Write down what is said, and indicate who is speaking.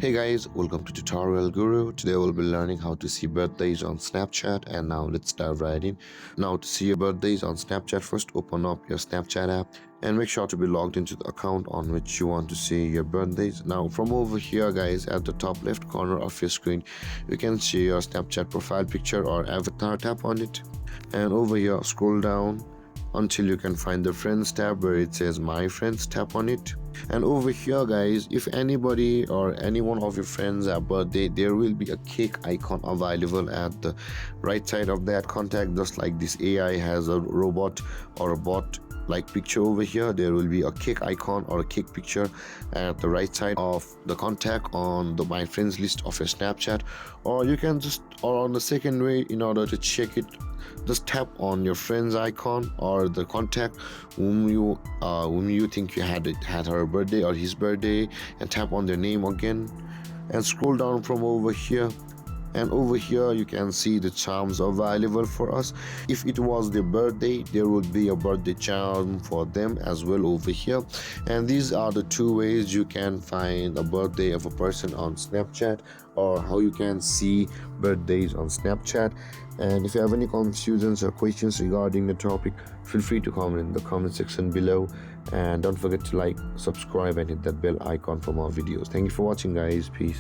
Speaker 1: Hey guys, welcome to Tutorial Guru. Today we'll be learning how to see birthdays on Snapchat, and now let's dive right in. Now to see your birthdays on Snapchat, first open up your Snapchat app and make sure to be logged into the account on which you want to see your birthdays. Now from over here guys, at the top left corner of your screen, you can see your Snapchat profile picture or avatar. Tap on it, and over here scroll down until you can find the friends tab where it says my friends. Tap on it, and over here guys, if anybody or any one of your friends have birthday, there will be a cake icon available at the right side of that contact. Just like this AI has a robot or a bot like picture over here, there will be a cake icon or a cake picture at the right side of the contact on the my friends list of your Snapchat. Or you can just, or on the second way, in order to check it, just tap on your friend's icon or the contact whom you think you had her birthday or his birthday, and tap on their name again and scroll down from over here. And over here you can see the charms available for us. If it was their birthday, there would be a birthday charm for them as well over here. And these are the two ways you can find a birthday of a person on Snapchat, or how you can see birthdays on Snapchat. And if you have any confusions or questions regarding the topic, feel free to comment in the comment section below, and don't forget to like, subscribe and hit that bell icon for more videos. Thank you for watching guys. Peace.